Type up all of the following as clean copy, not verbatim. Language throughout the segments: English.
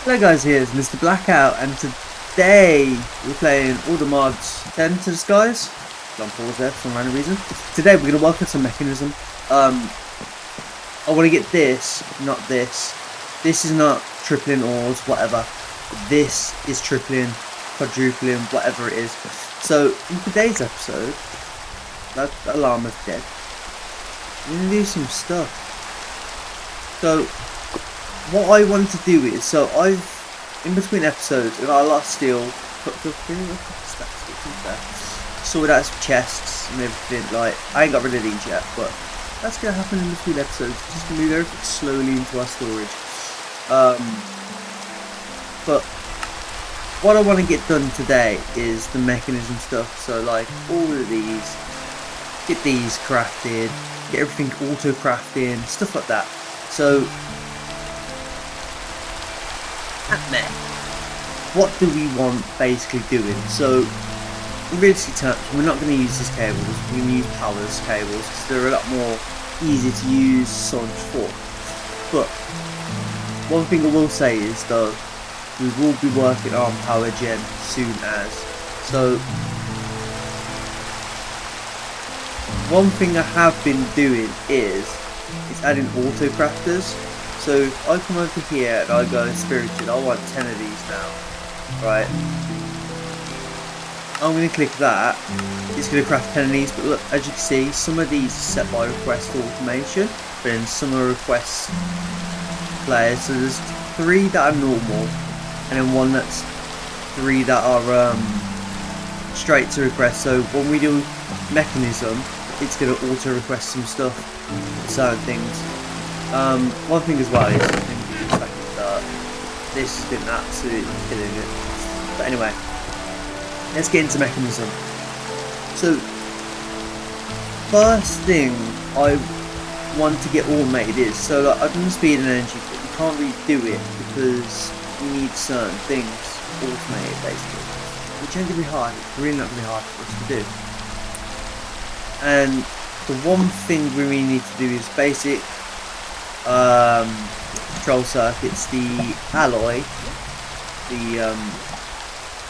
Hello guys, here's Mr. Blackout, and today we're playing all the mods 10 to the skies. Don't pause there for some random reason. Today we're going to work on some mechanism. I want to get this, not this. This is not tripling ores, whatever. This is tripling, quadrupling, whatever it is. So in today's episode, that llama's dead. We're going to do some stuff. So what I want to do is, in between episodes, I got a lot of steel, sorted out some chests and everything. Like, I ain't got rid of these yet, but that's gonna happen in between episodes. We're just gonna move everything slowly into our storage. But what I want to get done today is the mechanism stuff. So, like, all of these, get these crafted, get everything auto crafting, stuff like that. So, what do we want basically doing? So, in realistic terms, we're not going to use these cables, we're going to use powers cables because they're a lot more easy to use, so on and so forth. But one thing I will say is, though, we will be working on power gen soon as. So, one thing I have been doing is adding auto crafters. So if I come over here and I go spirited, I want 10 of these now, right? I'm going to click that, it's going to craft 10 of these, but look, as you can see, some of these are set by request automation, but then some are request players. So there's 3 that are normal, and then 1 that's 3 that are straight to request. So when we do mechanism, it's going to auto request some stuff, certain things. One thing as well is, this has been absolutely killing it. But anyway, let's get into mechanism. So, first thing I want to get automated is, so like, I've done the speed and energy, but you can't really do it because you need certain things automated basically, which ain't gonna be hard. It's really not gonna be hard for us to do. And the one thing we really need to do is basic control circuits, the alloy, the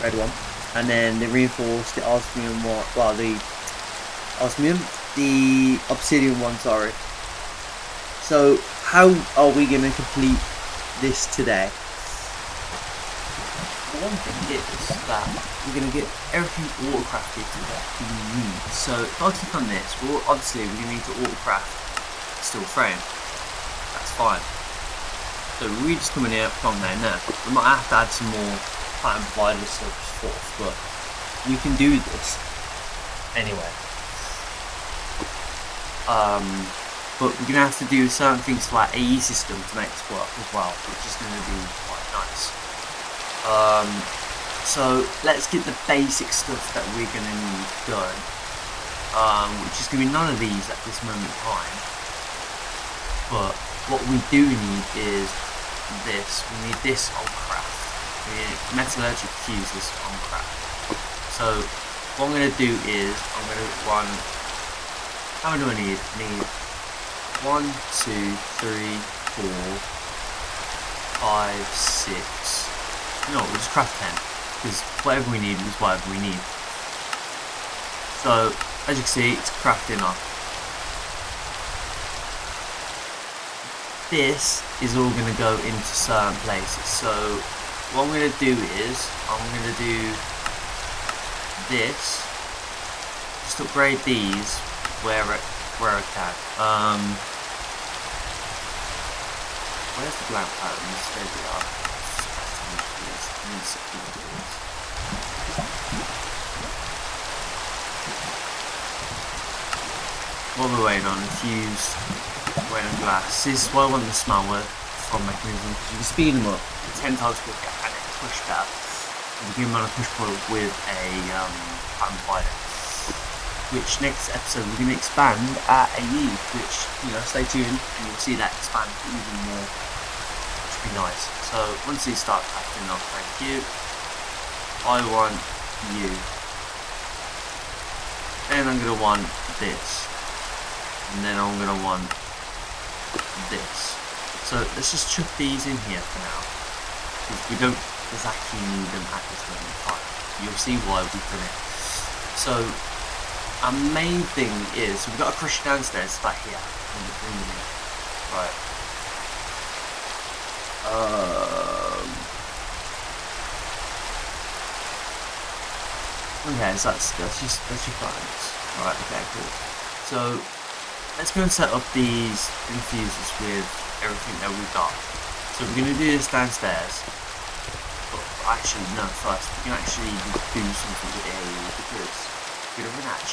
red one, and then the reinforced, the osmium one, well, the obsidian one, sorry. So how are we going to complete this today? The one thing is that we're going to get everything auto-crafted that we need. So if I click on this, well, obviously we need to auto-craft steel frame. That's fine. So we just come in here, put on there now. We might have to add some more pattern providers stuff forth, but we can do this anyway. But we're gonna have to do certain things to our AE system to make this work as well, which is gonna be quite nice. So let's get the basic stuff that we're gonna need done, which is gonna be none of these at this moment in time. But what we do need is this. We need this on craft. We need metallurgic fuses on craft. So what I'm going to do is I'm going to run. How many do I need? I need 1, 2, 3, 4, 5, 6. No, we'll just craft 10 because whatever we need is whatever we need. So as you can see, it's crafting up. This is all going to go into certain places. So what I'm going to do is I'm going to do this, just upgrade these where I can. Where's the blank patterns? There we are. What we're waiting on, fuse, weight on glass. This is why I want the smaller from mechanism, because you can speed them up 10 times quicker and it push better. You can run a push pull with a pattern provider. Which next episode we're going to expand our AE, which, you know, stay tuned and you'll see that expand even more, which would be nice. So once these start crafting off, thank you. I want you. Then I'm going to want this. And then I'm going to want this. So let's just chuck these in here for now. because we don't exactly need them at this moment in time. You'll see why we've done it. So our main thing is, we've got a crusher downstairs, back here. Right. Okay, so that's your clients. Right, okay, cool. So let's go and set up these infusers with everything that we've got. So we're going to do this downstairs. But actually, no, first we can actually do something with A because we're going to run out of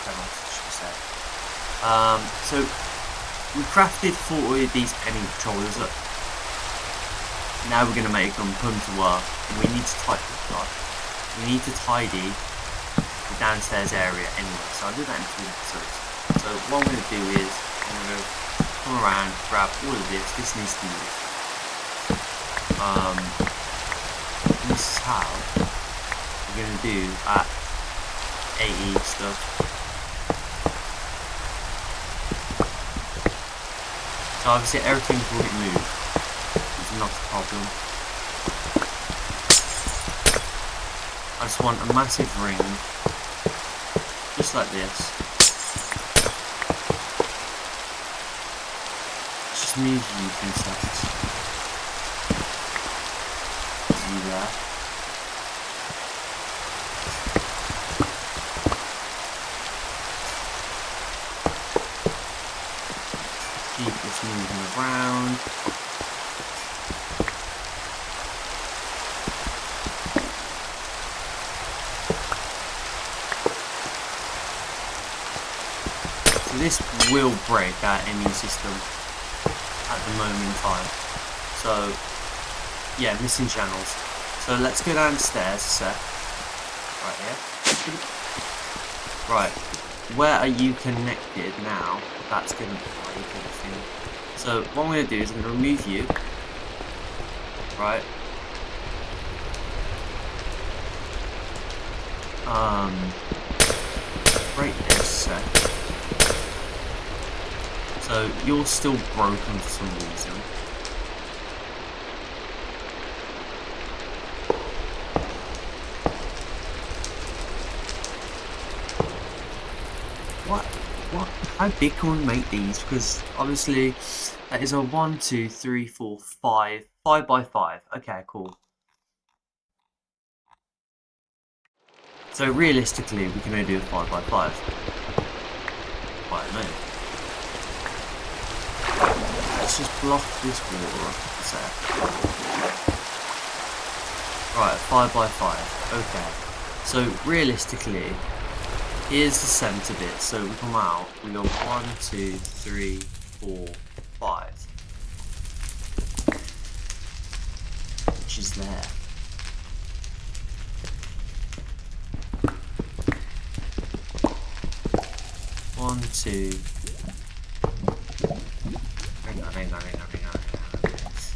channels, should we say. So we crafted 40 of these enemy controllers up. Now we're going to make them come to work, and we need to tidy the downstairs area anyway, so I'll do that in 2 episodes. So what I'm going to do is, I'm going to come around, grab all of this needs to move. And this is how we're going to do at AE stuff. So obviously everything will get moved, it's not a problem. I just want a massive ring, just like this. Just move you 2 seconds. You there. Keep this moving around. This will break our ME system at the moment in time. So yeah, missing channels. So let's go downstairs a sec. Right here. Right. Where are you connected now? That's gonna break everything. So what I'm gonna do is I'm gonna remove you. Right. Break this a sec. So you're still broken for some reason. What? How big can we make these? Because obviously that is a 1, 2, 3, 4, 5 by 5. Okay, cool. So realistically, we can only do a 5 by 5. Quite a minute. Let's just block this water up a sec. Right, 5 by 5. Okay. So realistically, here's the centre bit. So we come out, we go 1, 2, 3, 4, 5. Which is there. One, two. Hang on.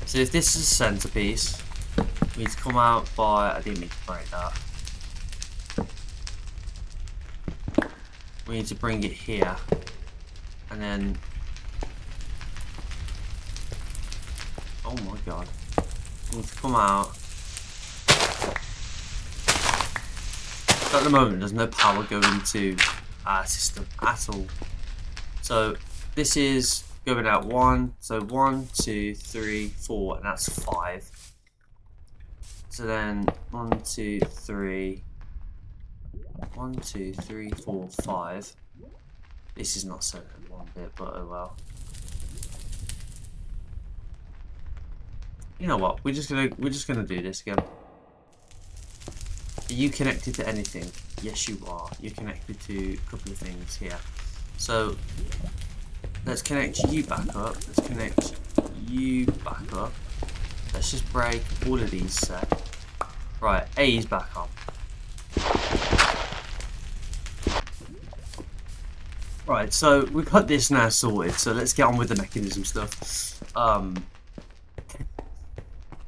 So if this is a centerpiece, we need to come out by. I didn't mean to break that. We need to bring it here, and then. Oh my god! We need to come out. At the moment, there's no power going to our system at all. So this is going out 1. So 1, 2, 3, 4, and that's 5. So then 1, 2, 3. 1, 2, 3, 4, 5. This is not centered one bit, but oh well. You know what? We're just gonna do this again. Are you connected to anything? Yes, you are. You're connected to a couple of things here. So let's connect you back up. Let's connect you back up. Let's just break all of these set. Right, A is back on. Right, so we've got this now sorted. So let's get on with the mechanism stuff.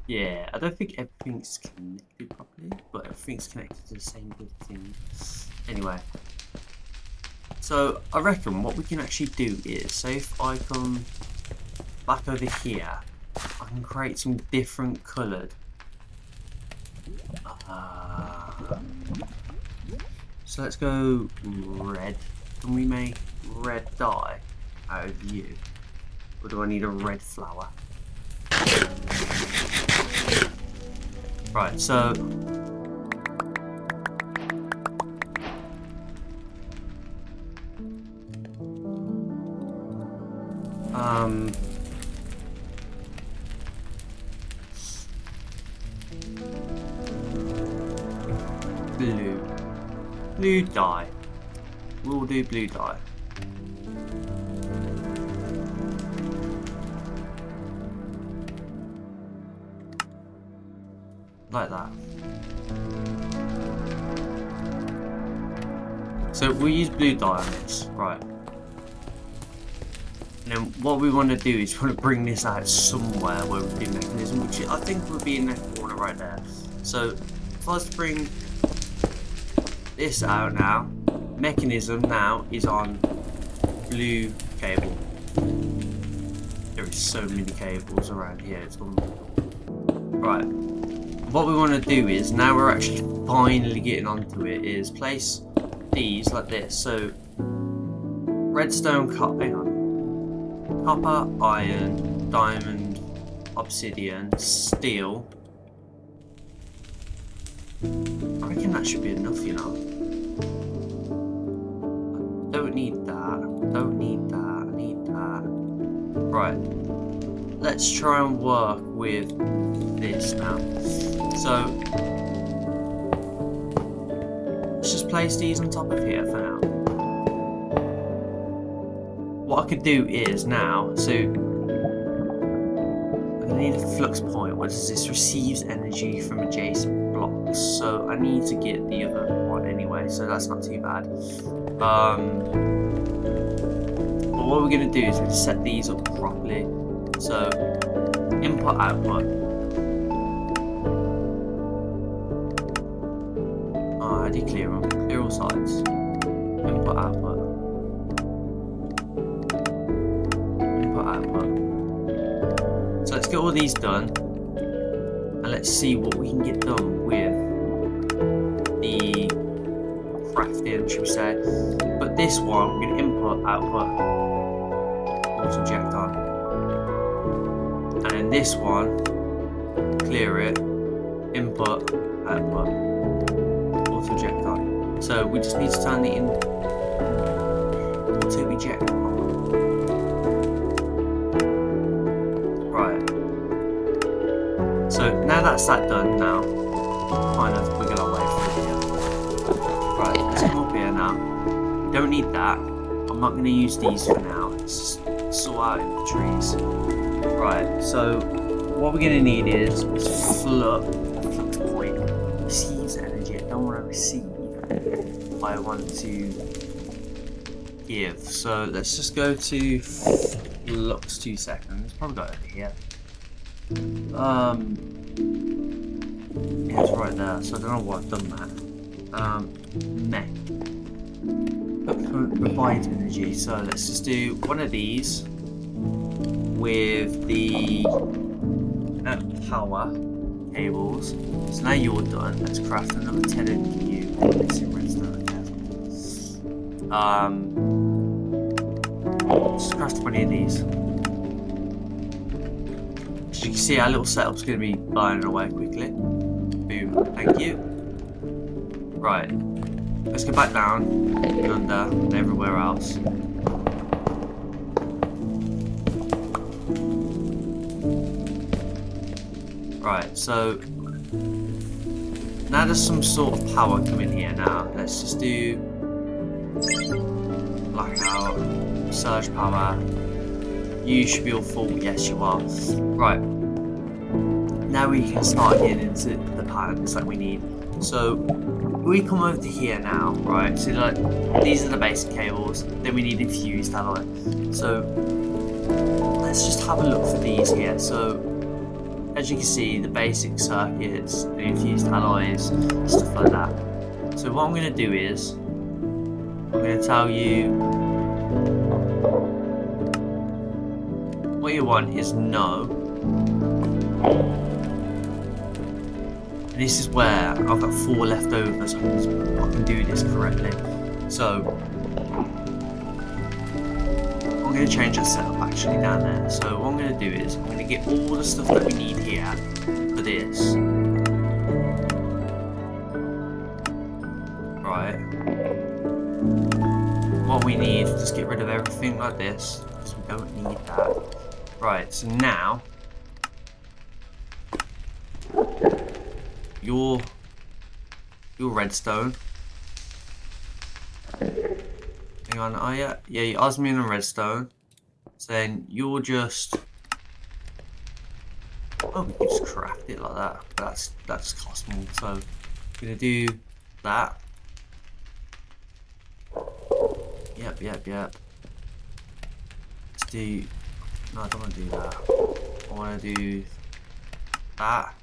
Yeah, I don't think everything's connected properly, but everything's connected to the same good thing. Anyway, so I reckon what we can actually do is, say if I come back over here, I can create some different coloured So let's go red. Can we make red dye out of you? Or do I need a red flower? Right, so blue dye. We'll do blue dye. Like that. So we'll use blue dye on this, right? And then what we want to do is we want to bring this out somewhere where we do mechanism, which I think would be in that corner right there. So if I was to bring this out now, mechanism now is on blue cable. There is so many cables around here. It's right. What we want to do is, now we're actually finally getting onto it, is place these like this. So redstone, hang on, copper, iron, diamond, obsidian, steel. I reckon that should be enough, you know. I don't need that. Don't need that. I need that. Right. Let's try and work with this now. So let's just place these on top of here for now. What I could do is now, so I'm gonna need a flux point. What does this? Receives energy from adjacent blocks. So I need to get the other one anyway, so that's not too bad. But what we're gonna do is we're set these up properly. So input output. How do you clear them? Clear all sides. Input output. Input output. So let's get all these done, and let's see what we can get done with the crafting, should we say. But this one, we're going to input output, auto eject on. And then this one, clear it, input, output, auto eject on. So we just need to turn the auto eject on. Right. So now that's that done, now kind of wiggle our way through here. Right, let's come up here now. We don't need that. I'm not going to use these for now. Let's just sort out in the trees. Right, so what we're going to need is flux point. Receives energy. I don't want to receive. I want to give. So let's just go to flux 2 seconds. Probably got it over here. Yeah, it's right there. So I don't know why I've done that. Provides energy. So let's just do one of these with the power cables. So now you're done. Let's craft another 10 of you. Just craft 20 of these. As you can see, our little setup's going to be burning away quickly. Boom. Thank you. Right. Let's go back down and under and everywhere else. Right, so now there's some sort of power coming here now. Let's just do blackout, surge power. You should be all full. Yes, you are. Right. Now we can start getting into the patterns that we need. So we come over to here now, right? So like these are the basic cables. Then we need a fused alloy. So let's just have a look for these here. So as you can see, the basic circuits, the infused alloys, stuff like that. So what I'm going to do is I'm going to tell you what you want is no. And this is where I've got 4 left over, so I can do this correctly. So I'm going to change that setup actually down there. So what I'm going to do is I'm going to get all the stuff that we need here for this. Right. What we need, just get rid of everything like this, because we don't need that. Right, so now your redstone. Hang on, oh yeah, your osmium and redstone. So then you're just, oh, we can just craft it like that. But that's cost more. So I'm gonna do that. Yep. Let's do. No, I don't want to do that. I want to do that.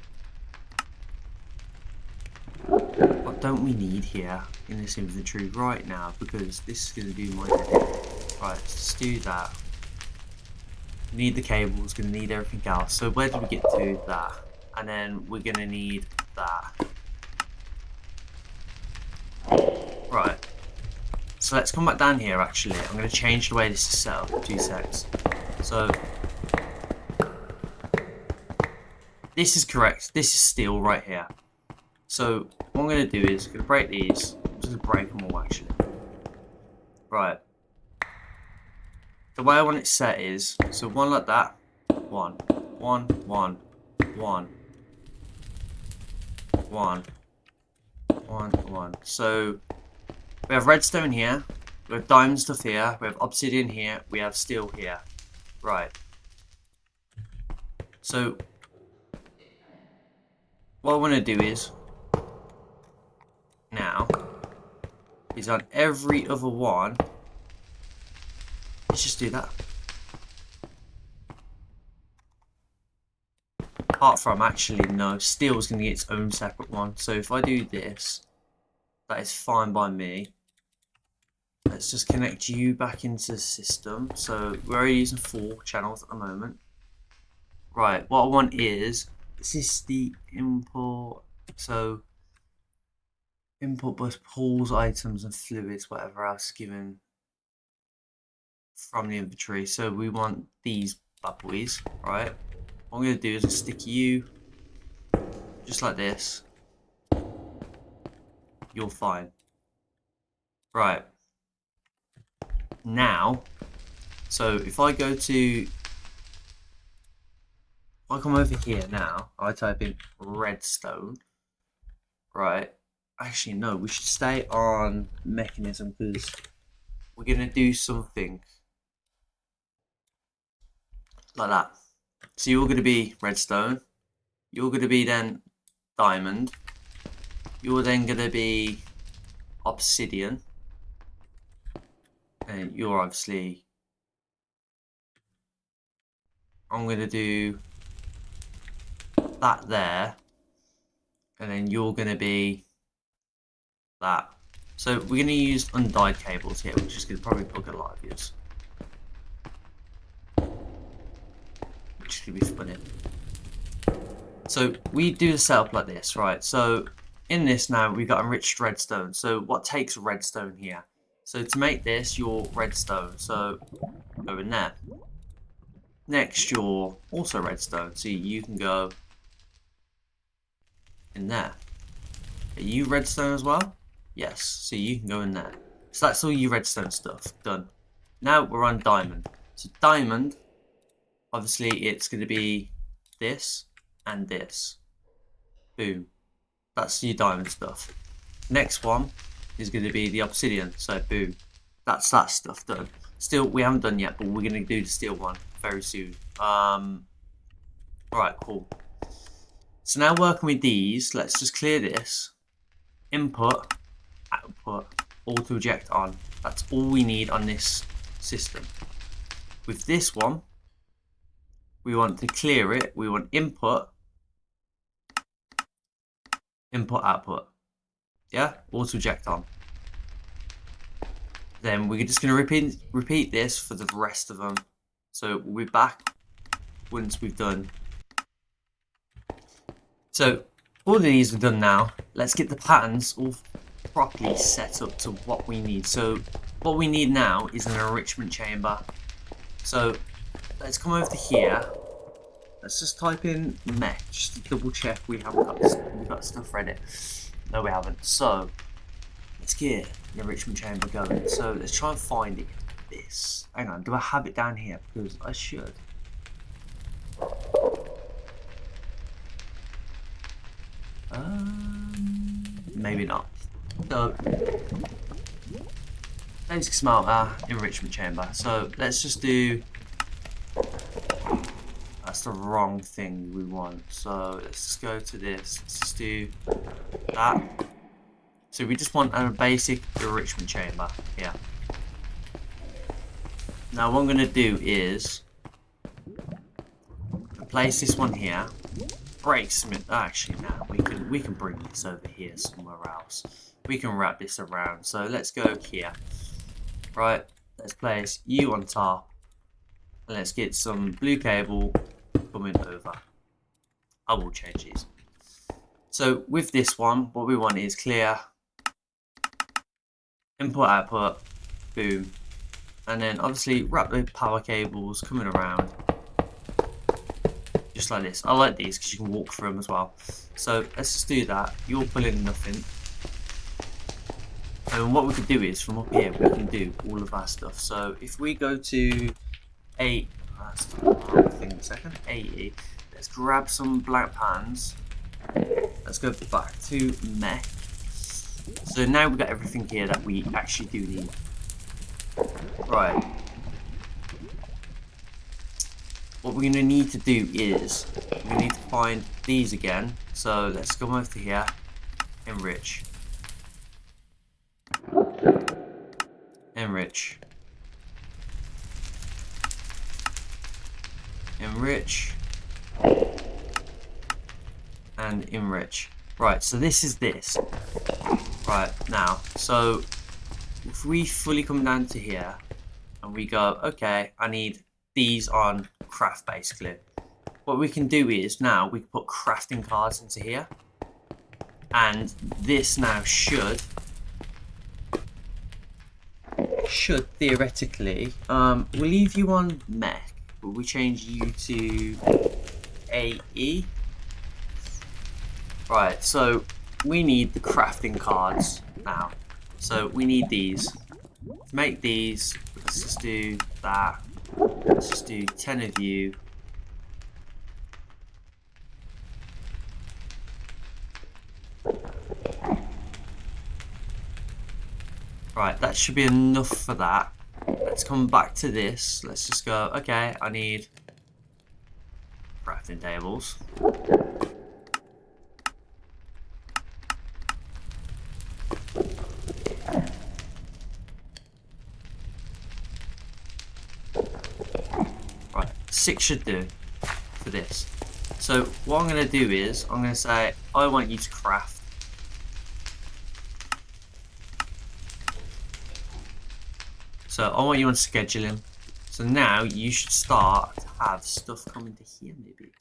What don't we need here in this inventory right now? Because this is going to do my edit. Right, let's do that. Need the cables, going to need everything else. So where do we get to? That. And then we're going to need that. Right. So let's come back down here actually. I'm going to change the way this is set up. 2 secs. So this is correct. This is steel right here. So what I'm going to do is I'm going to break these. I'm just going to break them all actually. Right. The way I want it set is, so one like that. 1, 1, 1, 1, 1, 1, 1. So we have redstone here. We have diamond stuff here. We have obsidian here. We have steel here. Right. So what I want to do is now is on every other one. Let's just do that. Apart from actually no, steel is going to get its own separate one. So if I do this, that is fine by me. Let's just connect you back into the system. So we're already using 4 channels at the moment. Right, what I want is, this is the import. So input bus pulls items and fluids, whatever else given from the inventory. So we want these bad boys, right? What I'm going to do is I'll stick you just like this. You're fine. Right. Now, so if I go to, I come over here now, I type in redstone. Right. Actually, no, we should stay on mechanism because we're going to do something like that. So you're going to be redstone. You're going to be then diamond. You're then going to be obsidian. And you're obviously, I'm going to do that there. And then you're going to be that. So we're going to use undyed cables here, which is going to probably plug a lot of yours. Which is going to be funny. So we do the setup like this, right? So in this now, we've got enriched redstone. So what takes redstone here? So to make this, your redstone. So go in there. Next, you're also redstone. So you can go in there. Are you redstone as well? Yes. So you can go in there. So that's all your redstone stuff done. Now we're on diamond. So diamond, obviously it's going to be this and this. Boom. That's your diamond stuff. Next one is going to be the obsidian. So boom. That's that stuff done. Still, we haven't done yet, but we're going to do the steel one very soon. Alright, cool. So now working with these, let's just clear this. Input, output, auto eject on. That's all we need on this system. With this one, we want to clear it. We want input, output. Yeah, auto eject on. Then we're just going to repeat this for the rest of them. So we'll be back once we've done. So all of these are done now. Let's get the patterns all properly set up to what we need. So what we need now is an enrichment chamber. So let's come over to here. Let's just type in mech just to double check we've got stuff ready. No, we haven't. So let's get an enrichment chamber going. So let's try and find it. This. Hang on, do I have it down here? Because I should. Maybe not. So basic smelter, enrichment chamber. So let's just do. That's the wrong thing we want. So let's just go to this. Let's just do that. So we just want a basic enrichment chamber here. Now what I'm going to do is place this one here. Break some. Actually, now we can bring this over here somewhere else. We can wrap this around. So let's go here. Right. Let's place you on top. And let's get some blue cable coming over. I will change these. So with this one, what we want is clear. Input output. Boom. And then obviously wrap the power cables coming around. Just like this. I like these because you can walk through them as well. So let's just do that. You're pulling nothing. And what we can do is from up here we can do all of our stuff. So if we go to that's the wrong thing a second. AE. Let's grab some black pans. Let's go back to mech. So now we've got everything here that we actually do need. Right. What we're going to need to do is we need to find these again. So let's come over to here, enrich, enrich, enrich, and enrich. Right, so this is this. Right, now, so if we fully come down to here and we go, okay, I need these on craft basically. What we can do is now we can put crafting cards into here, and this now should theoretically we'll leave you on mech, but we change you to AE. Right, so we need the crafting cards now. So we need these. To make these, let's just do that. Let's just do 10 of you. Right, that should be enough for that. Let's come back to this. Let's just go, okay, I need crafting tables. Right, 6 should do for this. So what I'm going to do is, I'm going to say, I want you to craft. So I want you on scheduling. So now you should start to have stuff coming to here maybe.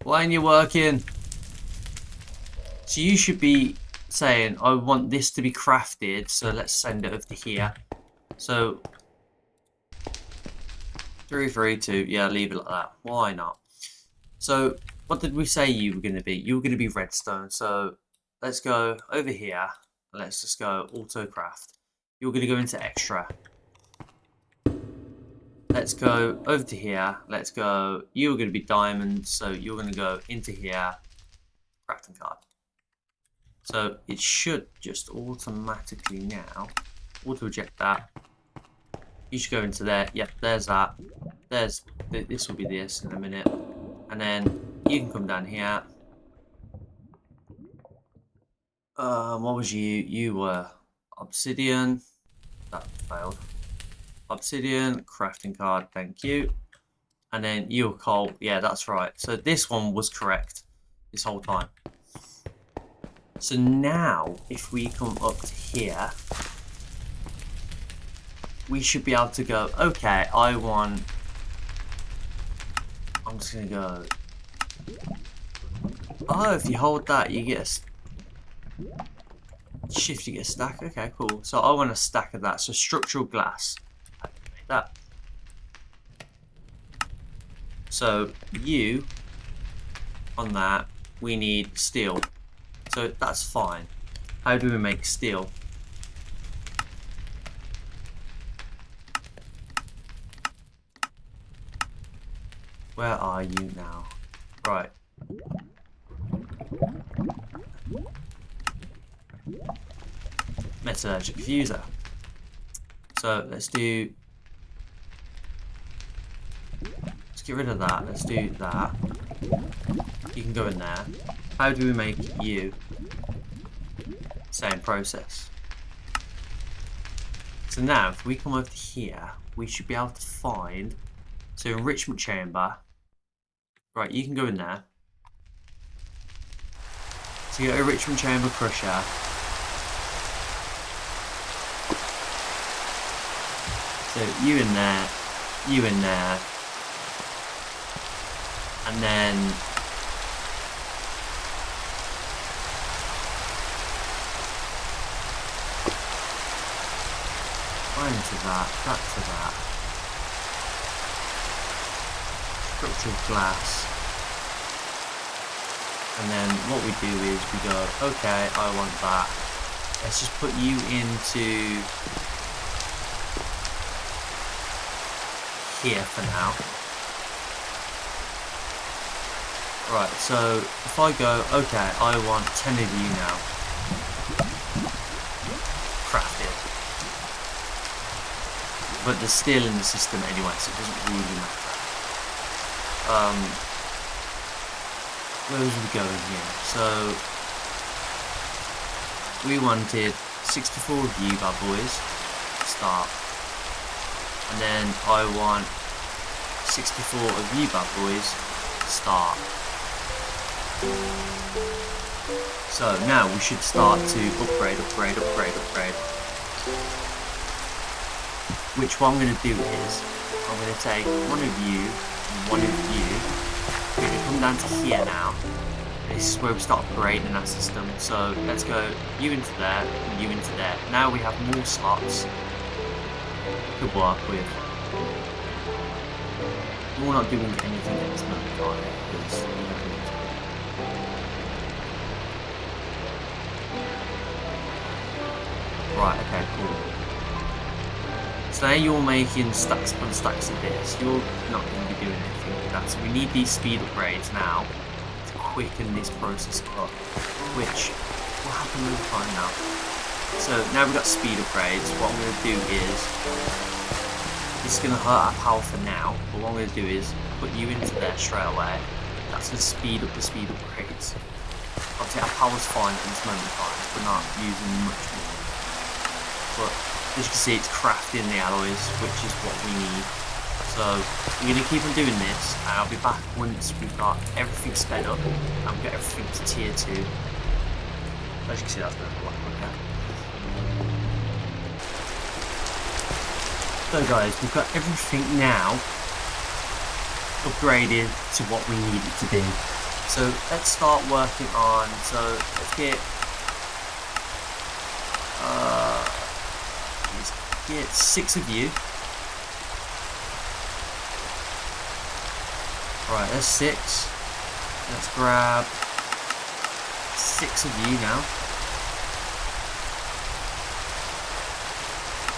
Why aren't you working? So you should be saying, I want this to be crafted, so let's send it over to here. So 3, 3, 2, yeah, leave it like that. Why not? So what did we say you were going to be? You were going to be redstone. So let's go over here. Let's just go auto craft. You're going to go into extra. Let's go over to here. Let's go. You're going to be diamond, so you're going to go into here. Crafting card. So it should just automatically now auto eject that. You should go into there. Yep, there's that. There's this will be this in a minute, and then you can come down here. What was you? You were obsidian. That failed. Obsidian crafting card. Thank you. and then you were coal. Yeah, that's right. So this one was correct this whole time. So now, if we come up to here, we should be able to go, okay, I'm just going to go, oh, if you hold that, you get a shift, you get a stack. Okay, cool. So I want a stack of that. So structural glass. I can make that. So you, on that, we need steel. So that's fine. How do we make steel? Where are you now? Right. Metallurgic fuser. So let's get rid of that. Let's do that. You can go in there. How do we make you? Same process. So now if we come over here, we should be able to find, so enrichment chamber. Right, you can go in there. So you get a enrichment chamber crusher. So you in there, you in there, and then to that to that. Structural glass. And then what we do is we go, okay, I want that. Let's just put you into here for now. Right, so if I go, okay, I want 10 of you now. Crafted. But they're still in the system anyway, so it doesn't really matter. Where was we going here? So we wanted 64 of you bad boys to start. And then I want 64 of you bad boys to start. So now we should start to upgrade. Which what I'm going to do is, I'm going to take one of you and one of you. We're going to come down to here now. This is where we start upgrading our system. So let's go you into there and you into there. Now we have more slots to work with. We're not doing anything at this moment in time because we don't need to. Right, okay, cool. So now you're making stacks upon stacks of this. You're not going to be doing anything with that. So we need these speed upgrades now to quicken this process up, which will happen over time now. So now we've got speed upgrades. What I'm going to do is, this is going to hurt our power for now, but what I'm going to do is put you into there straight away. That's going to speed up the speed upgrades. Obviously our power's fine at this moment in time. We're not using much more. But as you can see, it's crafting the alloys, which is what we need. So we're going to keep on doing this, and I'll be back once we've got everything sped up and we've got everything to tier 2. As you can see, that's going to look okay. So guys, we've got everything now upgraded to what we need it to be. So let's start working on, so let's get 6 of you. Right, there's 6. Let's grab 6 of you now.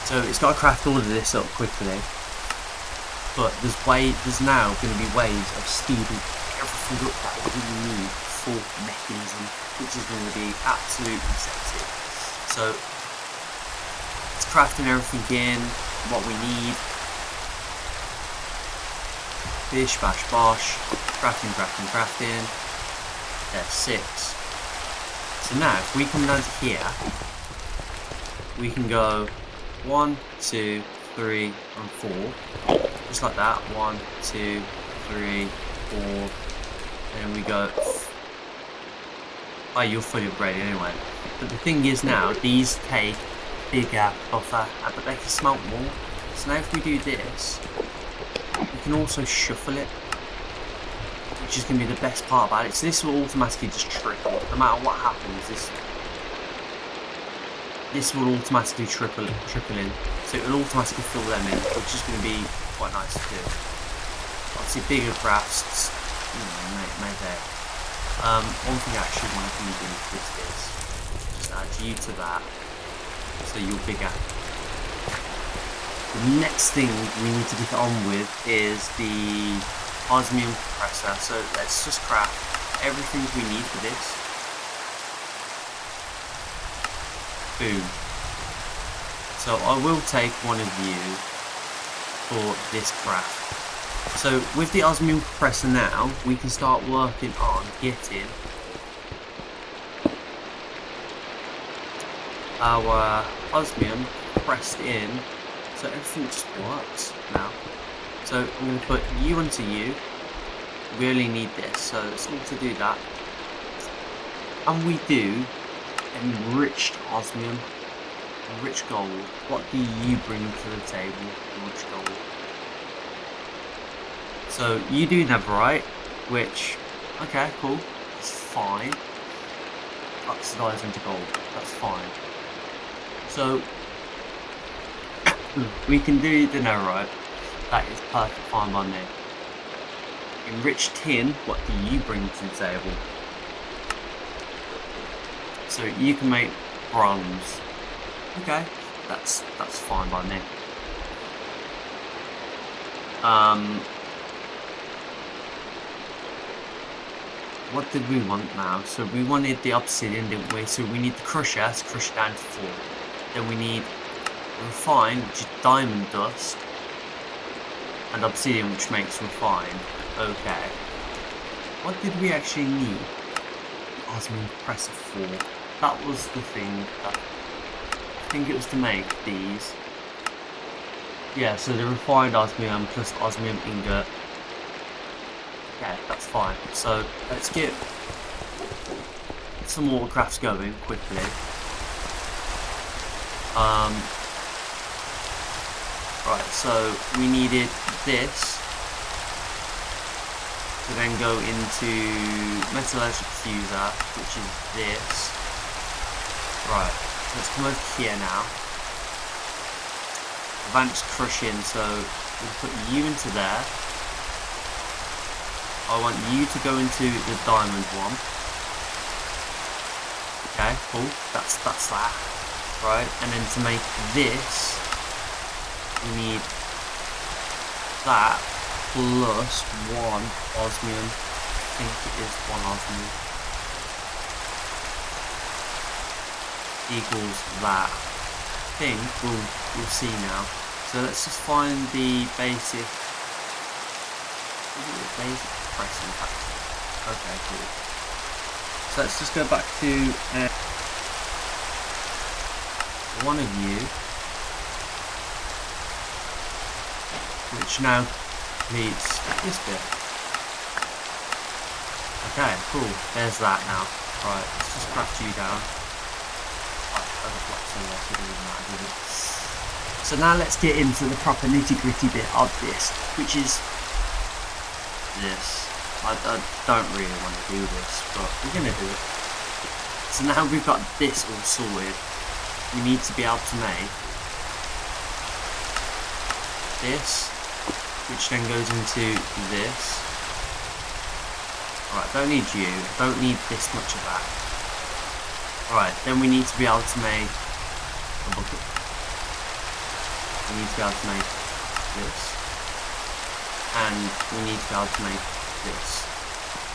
So it's got to craft all of this up quickly. But there's now going to be ways of speeding everything up that we need for mechanism, which is going to be absolutely sexy. So it's crafting everything in, what we need. Bish, bash, bosh. Crafting. There's 6. So now, if we come down to here, we can go 1, 2, 3, and 4. Just like that. 1, 2, 3, 4, and then we go. Oh, you're fully upgraded anyway. But the thing is now, these take bigger buffer, but they can smelt more. So now if we do this, we can also shuffle it, which is going to be the best part about it. So this will automatically just trickle. No matter what happens, this will automatically trickle in. So it will automatically fill them in, which is going to be quite nice to do. Obviously bigger crafts, may vary. One thing I actually want to do is this. Just add you to that, so you're bigger. The next thing we need to get on with is the osmium compressor. So let's just craft everything we need for this. Boom. So I will take one of you for this craft. So with the osmium compressor now, we can start working on getting our osmium pressed in, so everything just works now. So I'm going to put you onto you. We only need this, so it's all to do that. And we do enriched osmium, enriched gold. What do you bring to the table? Enriched gold. So you do netherite, which, okay, cool, it's fine. Oxidize into gold, that's fine. So we can do the netherite, that is perfect fine by me. Enriched tin, what do you bring to the table? So you can make bronze. Okay, that's fine by me. What did we want now? So we wanted the obsidian, didn't we? So we need the crusher to crush it down to 4. Then we need refine, which is diamond dust, and obsidian, which makes refine. Okay. What did we actually need? The osmium compressor 4. That was the thing. I think it was to make these. Yeah, so the refined osmium plus osmium ingot. Okay, that's fine. So let's get some more crafts going quickly. Right, so we needed this to then go into metallurgic fuser, which is this. Right, let's come over here now. Advanced crushing, so we'll put you into there. I want you to go into the diamond one. Okay, cool. That's that. Right, and then to make this, we need that plus 1 osmium. I think it is 1 osmium. Equals that. I think we'll see now. So let's just find the basic. Pressing factor. Okay, cool. So let's just go back to one of you, which now completes this bit. Okay, cool. There's that now. Right, let's just craft you down. So now let's get into the proper nitty-gritty bit of this, which is this. I don't really want to do this, but we're going to do it. So now we've got this all sorted, we need to be able to make this, which then goes into this. Alright, don't need you, don't need this much of that. Alright, then we need to be able to make a bucket. We need to be able to make this. And we need to be able to make this.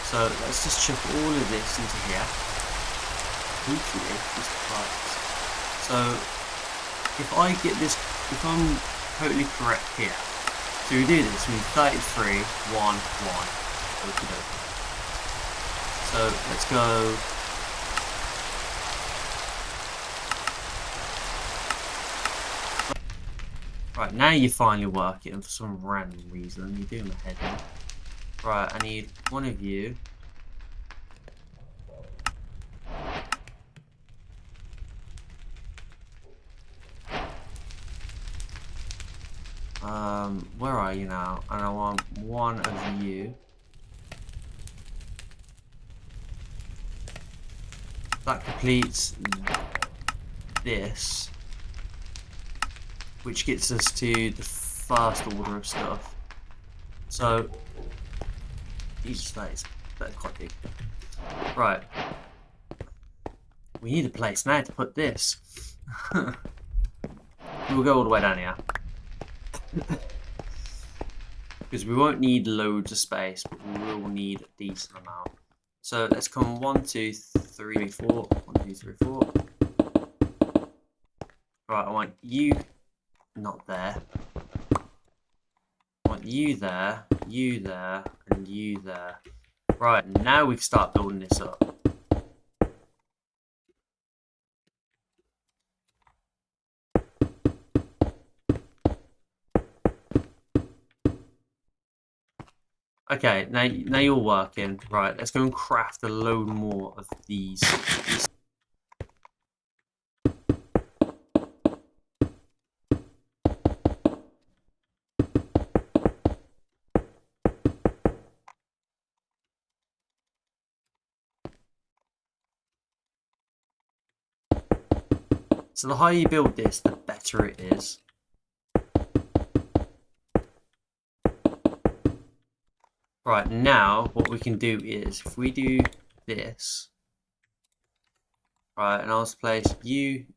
So let's just chuck all of this into here. Hopefully this works. So if I get this, if I'm totally correct here, so we do this, we need 33, 1, 1. Okie dokie. So let's go. Right, now you're finally working for some random reason. You're doing my head in. Right, I need one of you. Where are you now? And I want one of you. That completes this, which gets us to the first order of stuff. So, Jesus, that's quite big. Right. We need a place now to put this. We'll go all the way down here. Because we won't need loads of space, but we will need a decent amount. So let's come 1, 2, 3, 4. 1, 2, 3, 4. Right, I want you not there. I want you there, and you there. Right, now we can start building this up. Okay, now you're working. Right, let's go and craft a load more of these. So the higher you build this, the better it is. Right, now what we can do is, if we do this, right, and I'll place you,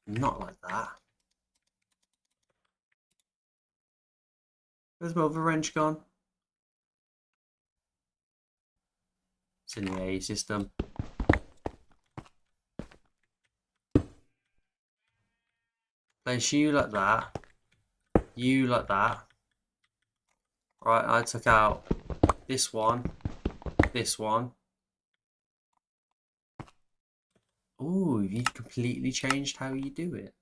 not like that. Where's my other wrench gone? It's in the A system. Place you like that, you like that. Right, I took out this one, this one. Ooh, you completely changed how you do it.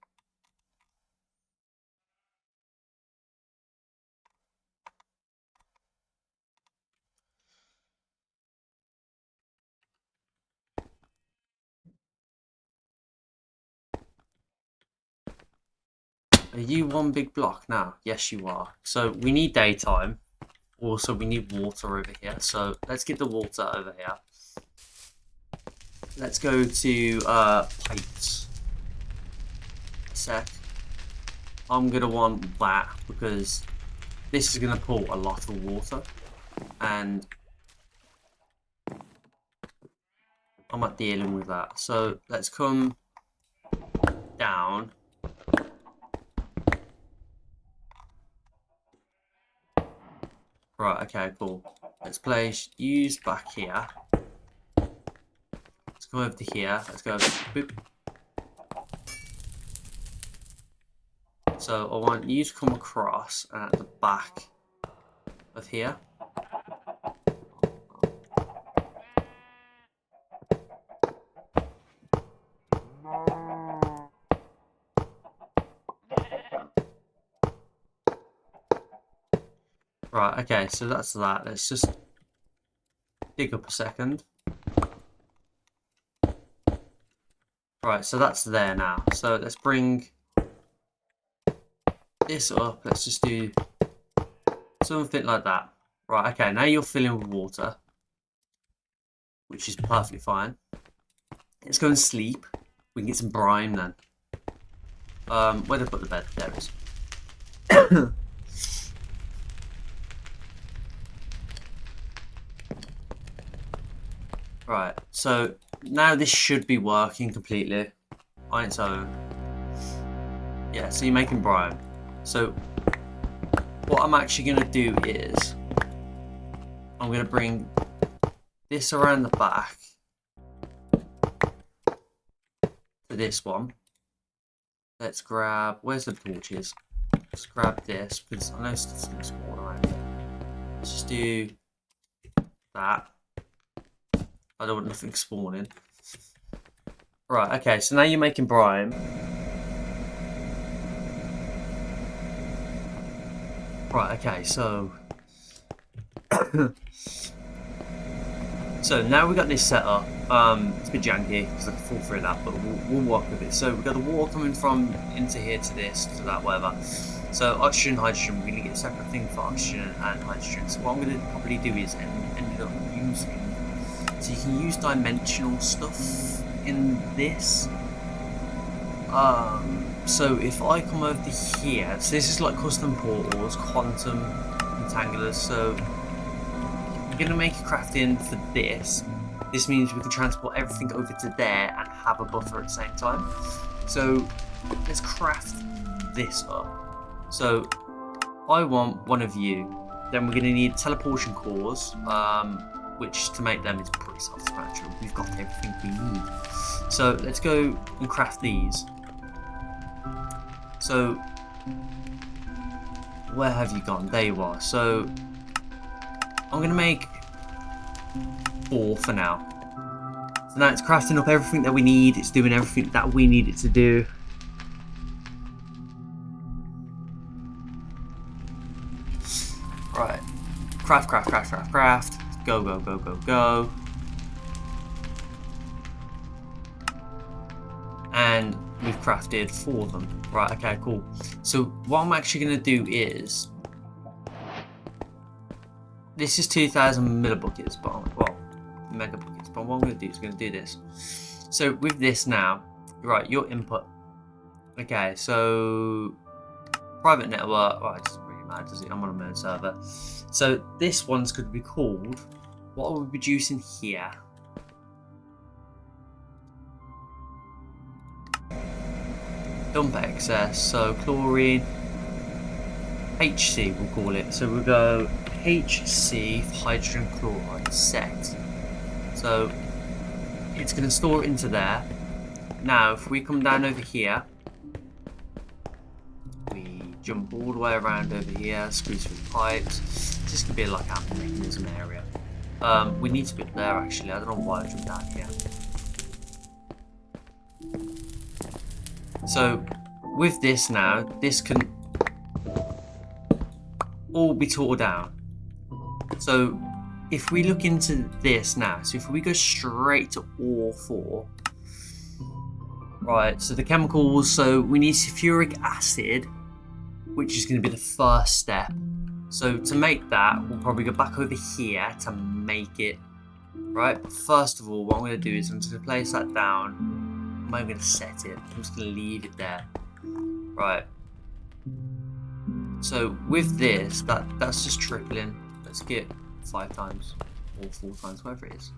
Are you one big block now? Yes, you are. So we need daytime. Also, we need water over here. So let's get the water over here. Let's go to pipes. A sec. I'm going to want that because this is going to pull a lot of water. And I'm not dealing with that. So let's come down. Right, okay, cool. Let's place use back here. Let's go over to here. Let's go boop. So I want you to come across and at the back of here. Right, okay, so that's that. Let's just dig up a second. Right, so that's there now. So let's bring this up. Let's just do something like that. Right, okay, now you're filling with water, which is perfectly fine. Let's go and sleep. We can get some brine then. Where did I put the bed? There it is. Right, so now this should be working completely on its own. Yeah, so you're making brine. So what I'm actually going to do is I'm going to bring this around the back to this one. Let's grab, where's the torches? Let's grab this because I know stuff's going to spawn around. Let's just do that. I don't want nothing spawning. Right, okay, so now you're making brine. Right, okay, so so now we've got this set up. It's a bit janky because I can fall through that, but we'll work with it. So we've got the water coming from into here to this, to that, whatever. So oxygen, hydrogen, we're going to get a separate thing for oxygen and hydrogen. So what I'm going to probably do is end up using, so you can use dimensional stuff in this. So if I come over to here, so this is like custom portals, quantum entanglers. So we're going to make a crafting for this. This means we can transport everything over to there and have a buffer at the same time. So let's craft this up. So I want one of you. Then we're going to need teleportation cores, which to make them is pretty self-explanatory. We've got everything we need. So let's go and craft these. So where have you gone? There you are. So I'm going to make 4 for now. So now it's crafting up everything that we need. It's doing everything that we need it to do. Right. Craft. Go. And we've crafted 4 of them. Right, okay, cool. So what I'm actually going to do is, this is 2,000 millibuckets, but well, mega buckets. But what I'm going to do is going to do this. So with this now, right, your input. Okay, so private network. Right, it doesn't really matter, does it? I'm on a main server. So this one's going to be called. What are we producing here? Dump excess. So chlorine. HC we'll call it. So we'll go HC hydrogen chloride set. So it's going to store it into there. Now if we come down over here, we jump all the way around over here, squeeze through the pipes. This is going to be like our mechanism area. We need to be up there actually. I don't know why I jumped down here. So with this now, this can all be tore down. So if we look into this now, so if we go straight to all 4, right, so the chemicals, so we need sulfuric acid, which is going to be the first step. So to make that, we'll probably go back over here to make it, right? But first of all, what I'm going to do is I'm just going to place that down. I'm going to set it. I'm just going to leave it there. Right. So with this, that's just tripling. Let's get 5 times or 4 times, whatever it is.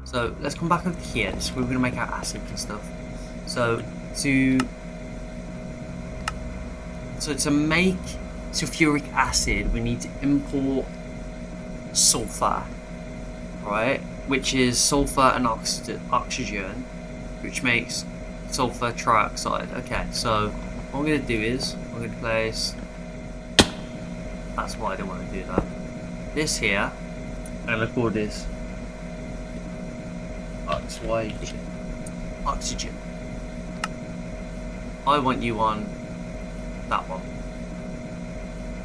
So let's come back over here. This is where we're going to make our acid and stuff. So to make sulfuric acid, we need to import sulfur, right? Which is sulfur and oxygen, which makes sulfur trioxide. Okay, so what I'm going to do is I'm going to place. That's why I don't want to do that. This here, I'm going to call this oxygen. I want you on that one.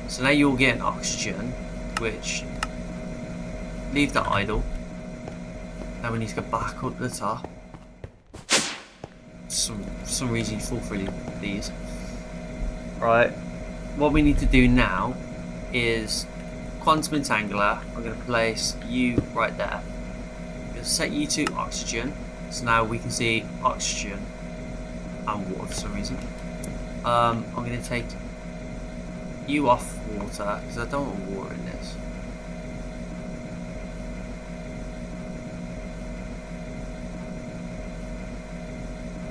So now you'll get an oxygen, which leave that idle. Now we need to go back up the top. For some reason you fall through these. Right. What we need to do now is quantum entangler. I'm going to place you right there. I'm going to set you to oxygen. So now we can see oxygen and water for some reason. I'm going to take you off water because I don't want water in this.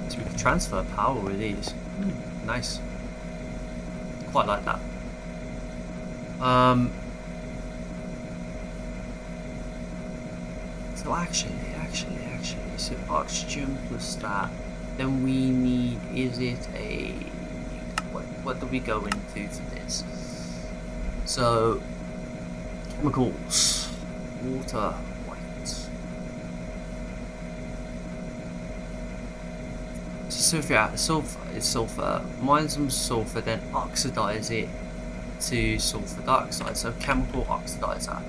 So we can transfer power with these. Nice. Quite like that. So actually, so oxygen plus that. Then we need, is it a, what do we go into for this? So, chemicals, water, white. So sulfur is sulfur. Mine some sulfur, then oxidize it to sulfur dioxide, so chemical oxidizer.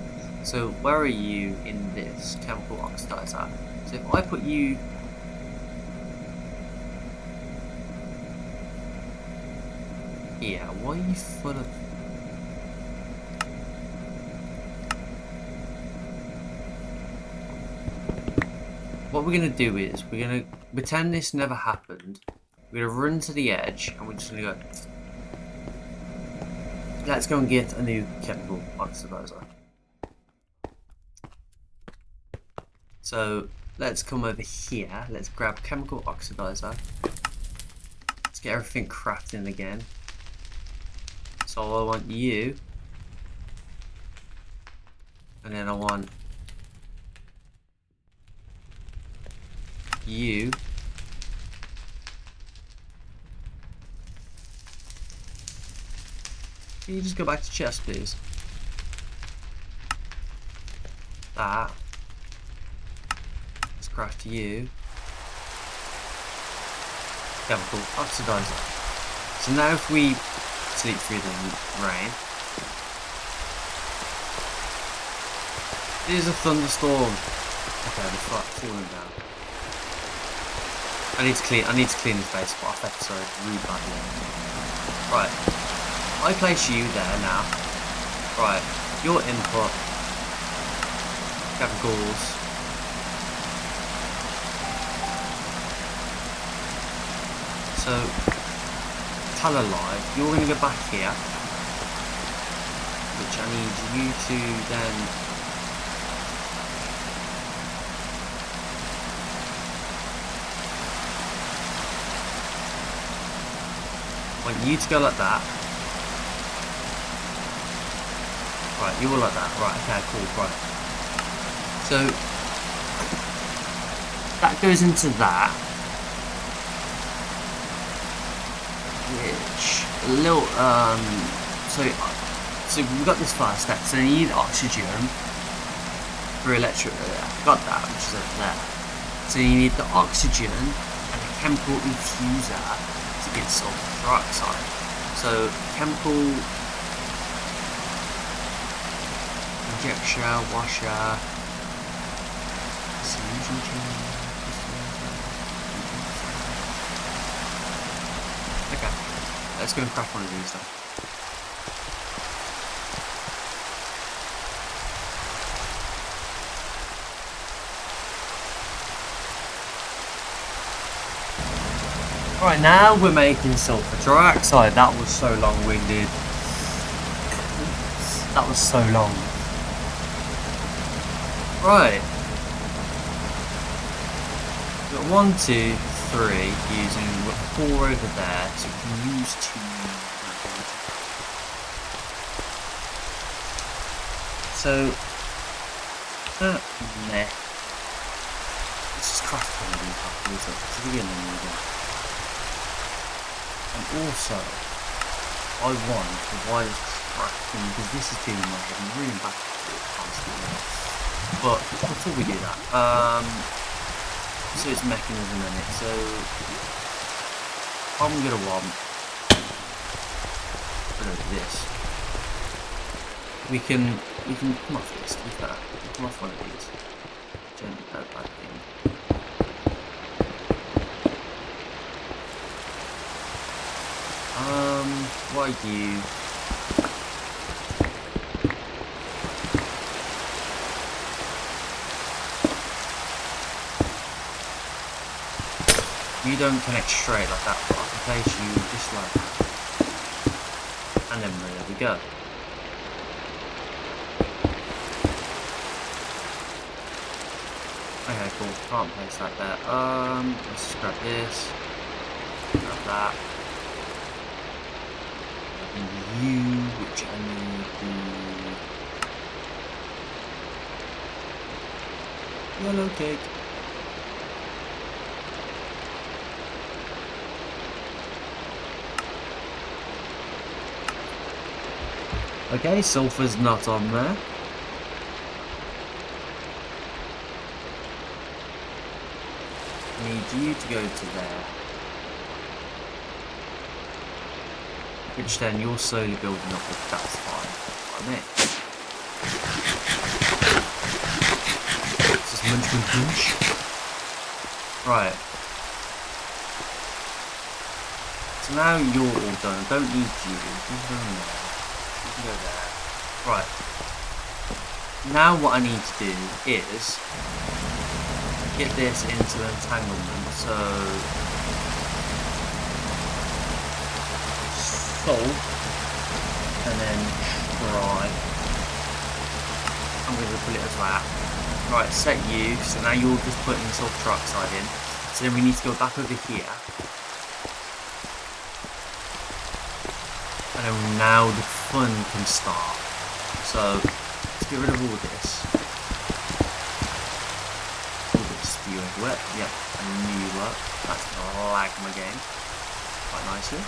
So where are you in this chemical oxidizer? So if I put you here, why are you full of... What we're going to do is, we're going to pretend this never happened. We're going to run to the edge, and we're just going to go... Let's go and get a new chemical oxidizer. So, let's come over here. Let's grab chemical oxidizer. Let's get everything crafting again. So I want you. And then I want you. Can you just go back to chest, please? That. Let's craft you. Chemical oxidizer. So now if we sleep through the rain. There's a thunderstorm. Okay, the fuck's falling down. I need to clean this base off episode really badly. Right. I place you there now. Right. Your input. Chemicals. So tell a lie. You're gonna go back here. Which I need you to then I want you to go like that. Right, you all like that. Right, okay, cool, right. So that goes into that. Which a little so we've got this first step. So you need oxygen for electric. Got that, which is over there. So you need the oxygen and a chemical infuser to get sulfur dioxide. So chemical injection, washer, solution change. Okay, let's go and craft one of these then. Right, now we're making sulfur dioxide. That was so long-winded. That was so long. Right. We've got 1, 2, 3 using 4 over there, so we can use 2. So, meh. Let's just craft one of these properly, so it's really annoying. And also, I want the wireless crafting because this is doing my head really back constantly. But before we do that, so it's mechanism in it. So I'm gonna want this. We can come off this. To be fair, we can come off one of these. Gently go back in. Why you? You don't connect straight like that, but I can place you just like that. And then there we go. Okay, cool. Can't place that there. Let's just grab this. Grab that. You, which I need the yellow cake. Okay, sulfur's not on there. I need you to go to there. which then you're slowly building up with. That's fine by me. This is munch. Right. So now you're all done. I don't need you. You can go there. You can go there. Right. Now what I need to do is get this into entanglement. So salt and then try. I'm going to put it as that. Right, set you. So now you're just putting this off truck side in. So then we need to go back over here. And then now the fun can start. So let's get rid of all this. All this view into it. Yep, I knew you were. That's gonna lag my game quite nicely.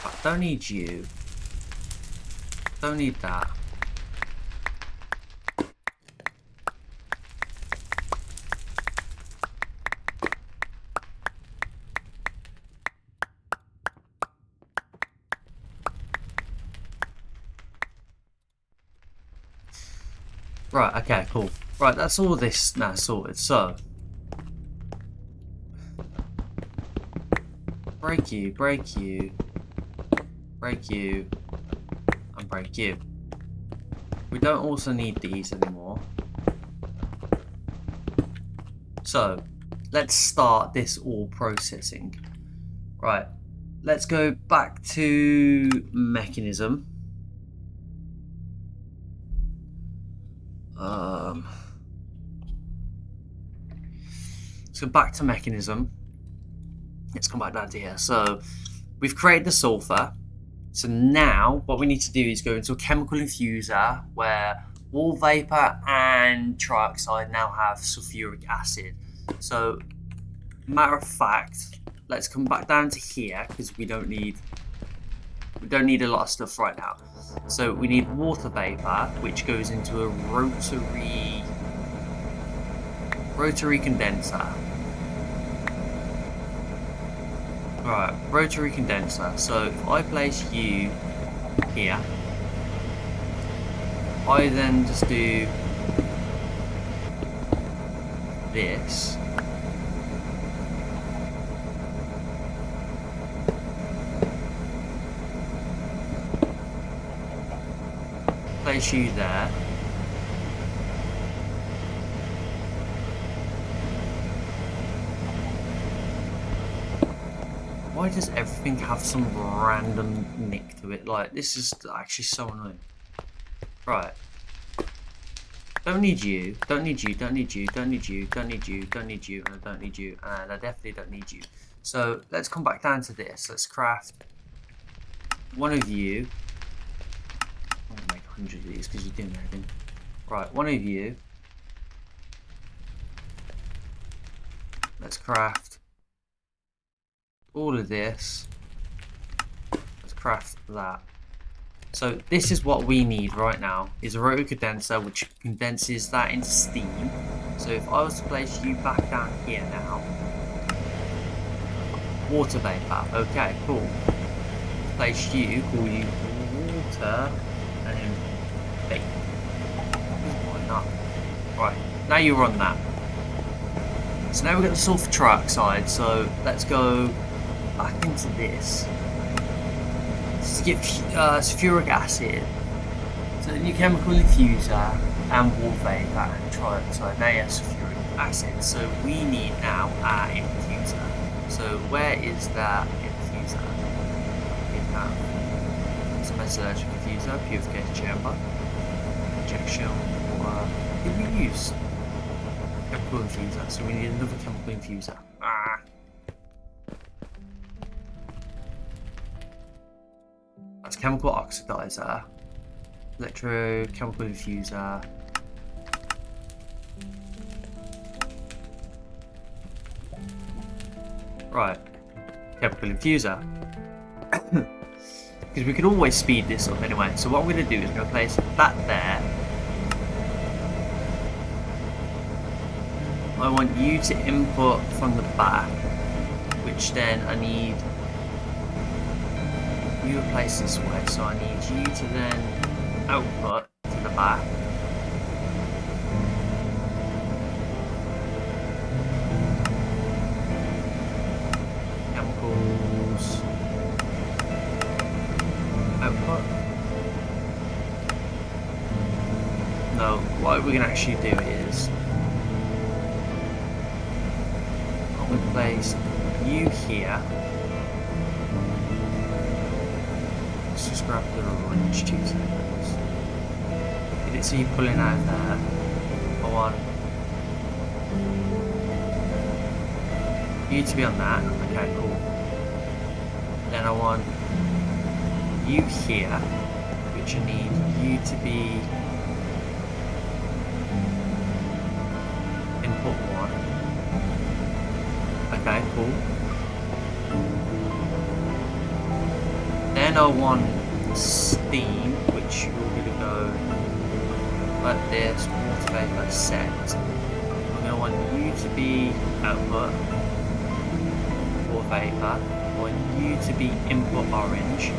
Right, don't need you. Don't need that. Right, okay, cool. Right, that's all this now sorted. So, break you, break you, break you, and break you. We don't also need these anymore. So, let's start this all processing. Right, let's go back to mechanism. So back to mechanism. Let's come back down to here. So we've created the sulfur. So now what we need to do is go into a chemical infuser where wall vapor and trioxide now have sulfuric acid. So matter of fact, let's come back down to here because we don't need a lot of stuff right now. So we need water vapor, which goes into a rotary condenser. Right, rotary condenser. So if I place you here, I then just do this. Place you there. Why does everything have some random nick to it? Like, this is actually so annoying. Right. Don't need you, don't need you, don't need you, don't need you, don't need you, don't need you, and I don't need you, and I definitely don't need you. So let's come back down to this. Let's craft one of you. I'm gonna make 100 of these because you're doing everything. Right, one of you. Let's craft all of this. Let's craft that. So this is what we need right now, is a rotary condenser which condenses that into steam. So if I was to place you back down here now, water vapor, okay, cool. Place you, call you water, and then vapor. Why not? Right, now you're on that. So now we've got the sulfur trioxide, so let's go back into this. To get sulfuric acid, so the new chemical infuser and wall vapor and trioxide. Now you have sulfuric acid, so we need now our infuser. So where is that infuser? We have some metallurgical infuser, purification chamber, injection, or did we use chemical infuser? So we need another chemical infuser. That's chemical oxidizer, electrochemical infuser, right, chemical infuser, because we can always speed this up anyway. So what I'm going to do is I'm going to place that there. I want you to input from the back which then I need you to place this way, so I need you to then output to the back. Chemicals output. No, what we can actually do is I'm going to place you here. Let's just grab the wrench 2 seconds. Get it so you're pulling out there. I want you to be on that. Okay, cool. Then I want you here, which I need you to be input 1. Okay, cool. Then I want steam, which you're going to go like this, water vapor set. I'm going to want you to be output, water vapor. I want you to be input orange.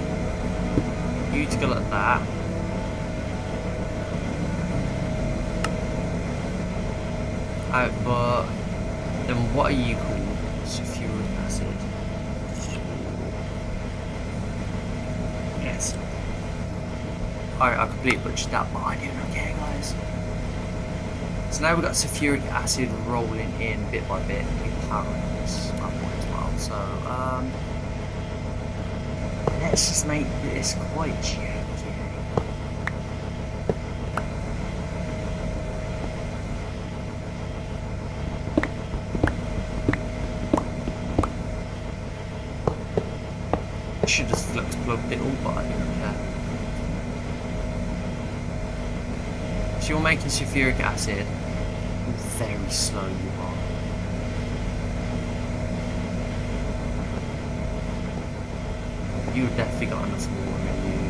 You to go like that. Output. Then what are you called? Sulfuric acid. Yes. Alright, I completely butchered that, but I didn't care, guys. So now we've got sulfuric acid rolling in bit by bit. We power this up as well. So, let's just make this quite janky. I should have flux plugged it all, but I didn't care. So you're making sulfuric acid. Very slow you are. You've definitely got enough water in you.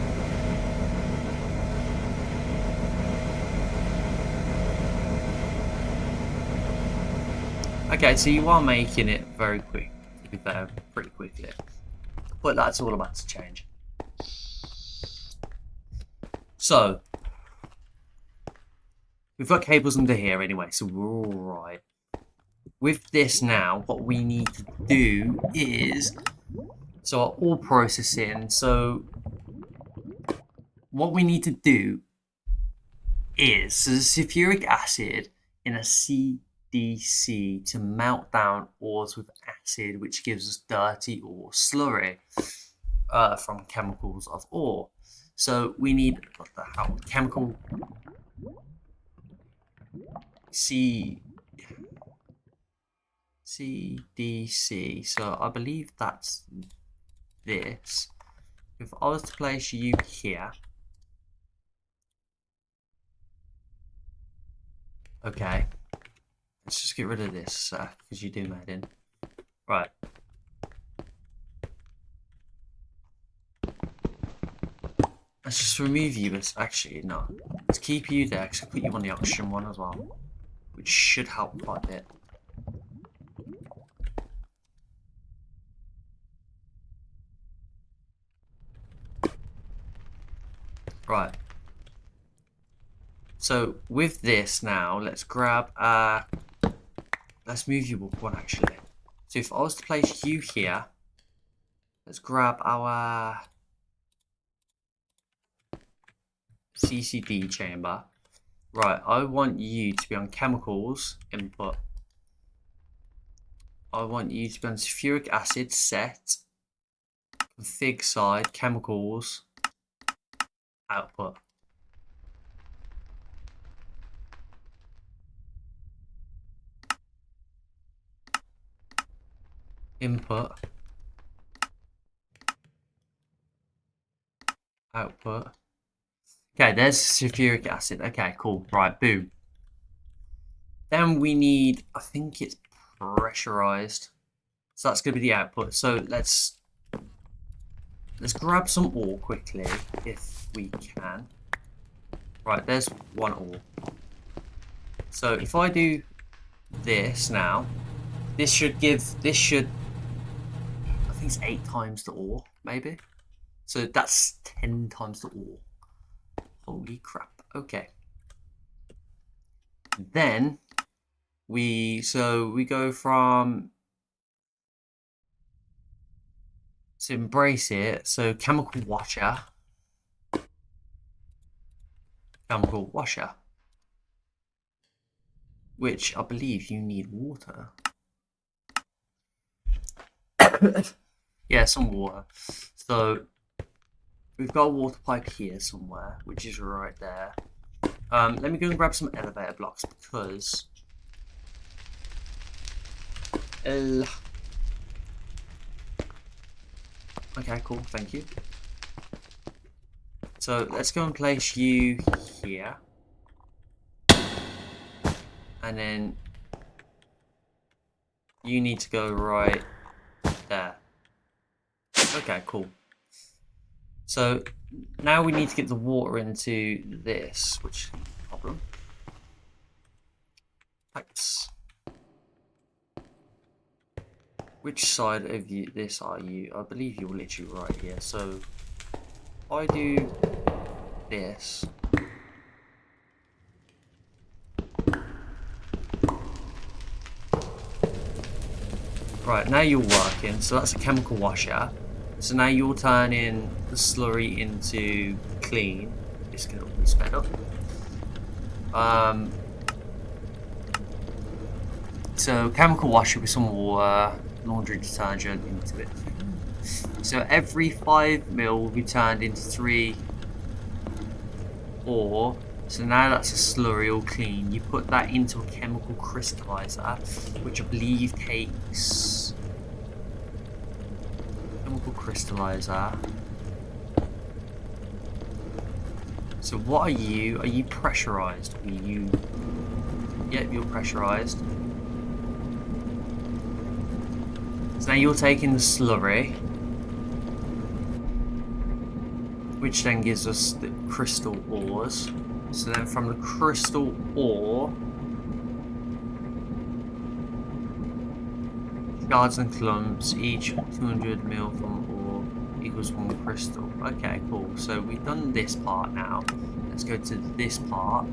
Okay, so you are making it very quick, to be fair, pretty quickly. But that's all about to change. So, we've got cables under here anyway, so we're all right. With this now, what we need to do is, so our all processing, so what we need to do is, so the sulfuric acid in a CDC to melt down ores with acid, which gives us dirty or slurry from chemicals of ore. So we need what the hell, chemical CDC. So I believe that's this. If I was to place you here, okay. Let's just get rid of this because you do made in. Right. Let's just remove you. Actually, no. Let's keep you there because I'll put you on the oxygen one as well, which should help quite a bit. Right. So with this now, let's grab let's move you one actually. So if I was to place you here, let's grab our CCD chamber. Right, I want you to be on chemicals input. I want you to be on sulfuric acid set. Config side chemicals output. Input. Output. Okay, there's sulfuric acid. Okay, cool. Right, boom. Then we need, I think it's pressurized. So that's going to be the output. So let's grab some ore quickly, if we can. Right, there's one ore. So if I do this now, this should think it's 8 times the ore, maybe. So that's 10 times the ore. Holy crap. Okay. Then we go from to embrace it. So chemical washer. Which I believe you need water. Yeah, some water. So we've got a water pipe here somewhere, which is right there. Let me go and grab some elevator blocks because okay, cool, thank you. So let's go and place you here. And then you need to go right there. Okay, cool. So now we need to get the water into this, which is a problem. Pipes. Which side of this are you? I believe you're literally right here. So if I do this. Right, now you're working. So that's a chemical washer. So now you're turning the slurry into clean. This can all be sped up. So chemical washer with some water, laundry detergent into it. So every 5 mil will be turned into 3 ore. So now that's a slurry all clean. You put that into a chemical crystallizer, which I believe takes chemical crystallizer. So what are you? Are you pressurized? Are you? Yep, you're pressurized. So now you're taking the slurry, which then gives us the crystal ores. So then from the crystal ore, shards and clumps, each 200 mil from ore equals 1 crystal. Okay, cool. So we've done this part now. Let's go to this part.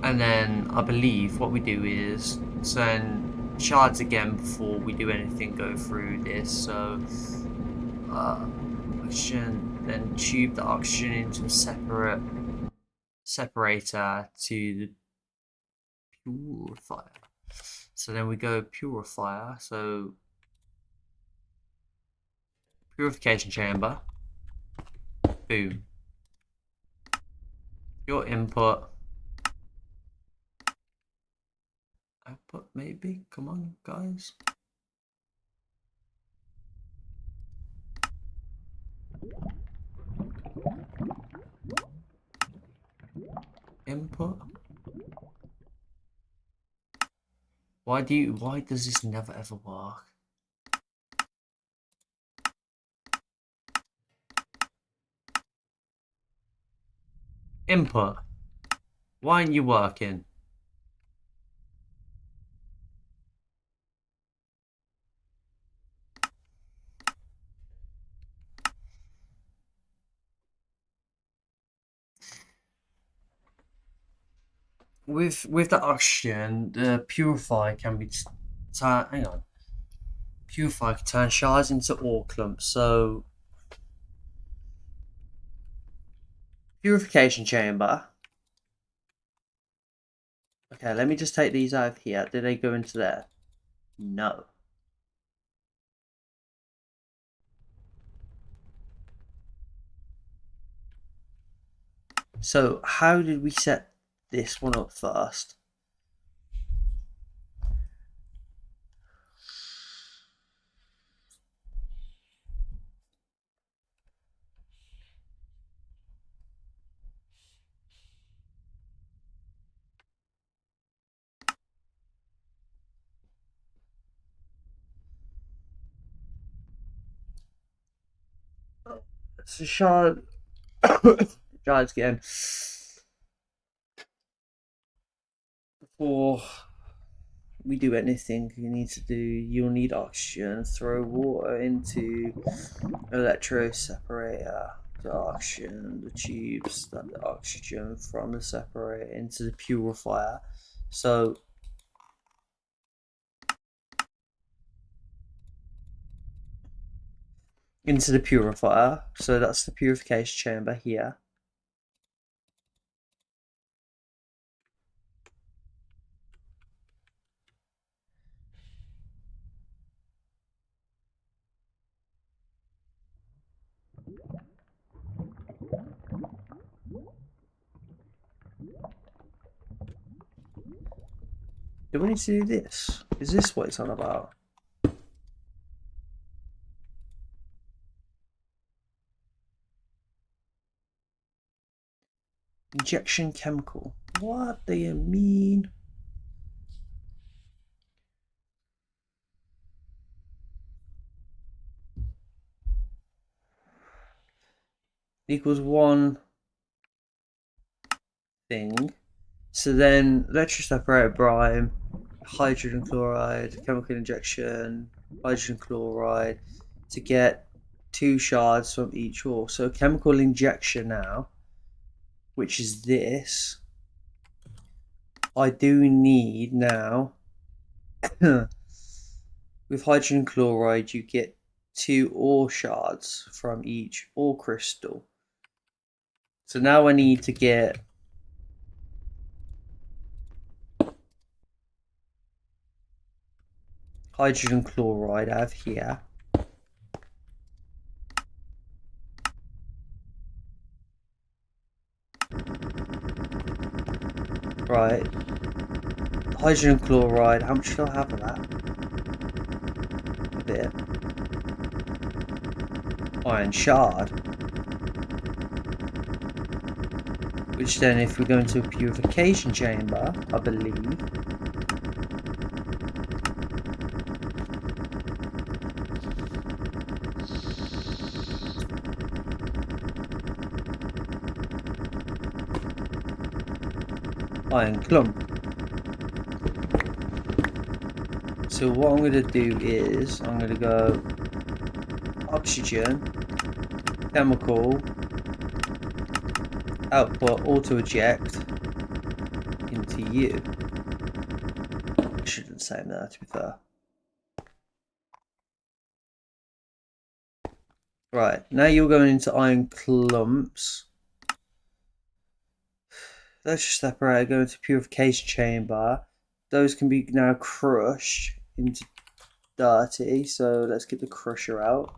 And then I believe what we do is send shards again before we do anything go through this. So oxygen, then tube the oxygen into a separator to the purifier. So then we go purifier, so purification chamber, boom. Your input, output maybe, come on guys. Input. Why does this never ever work? Input. Why aren't you working? With the oxygen, the purifier can be hang on. Purifier can turn shards into ore clumps. So purification chamber. Okay, let me just take these out of here. Did they go into there? No. So how did we set this one up first? So shards again. before we do anything you need to do, you'll need oxygen. Throw water into electro separator. The oxygen, the tubes that the oxygen from the separator into the purifier. So into the purifier. So that's the purification chamber here. Do we need to do this? Is this what it's on about? Injection chemical. What do you mean? Equals one thing. So then electroseparator brine, hydrogen chloride, chemical injection, hydrogen chloride to get 2 shards from each ore. So chemical injection now, which is this. I do need now with hydrogen chloride you get 2 ore shards from each ore crystal. So now I need to get hydrogen chloride out of here. Right. Hydrogen chloride, how much do I have of that? A bit. Iron shard. Which then, if we go into a purification chamber, I believe. Iron clump. So what I'm going to do is, I'm going to go oxygen, chemical, output, auto eject into you. I shouldn't say that, to be fair. Right, now you're going into iron clumps. Let's just separate, go into purification chamber. Those can be now crushed into dirty, so let's get the crusher out.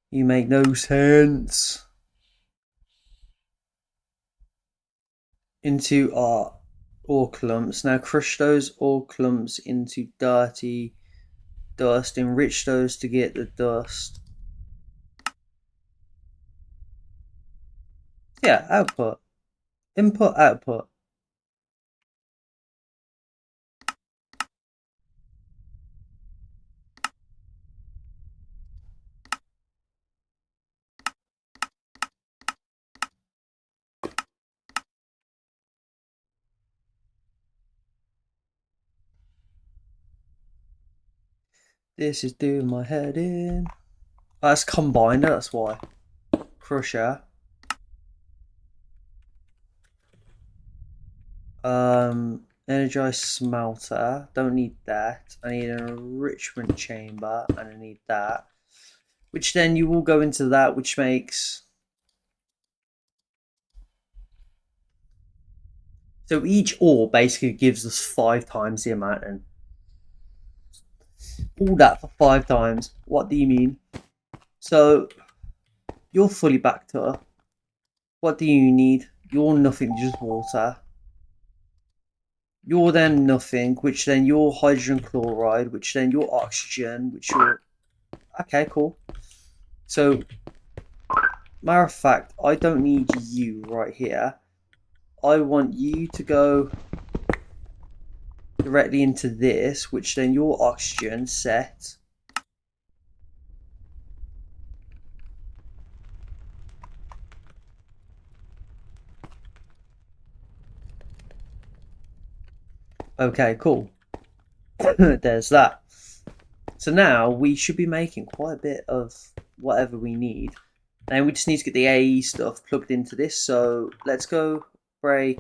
You make no sense. Into our ore clumps. Now crush those ore clumps into dirty dust. Enrich those to get the dust. Yeah, output. Input, output. This is doing my head in. Oh, that's combined, that's why. Crusher. Energized smelter. Don't need that. I need an enrichment chamber, and I need that. Which then you will go into that, which makes. So each ore basically gives us 5 times the amount, and all that for 5 times. What do you mean? So you're fully backed up. What do you need? You're nothing, just water. You're then nothing, which then you're hydrogen chloride, which then you're oxygen, which you're. Okay, cool. So, matter of fact, I don't need you right here. I want you to go directly into this, which then your oxygen set okay, cool. There's that. So now we should be making quite a bit of whatever we need. And we just need to get the AE stuff plugged into this. So let's go break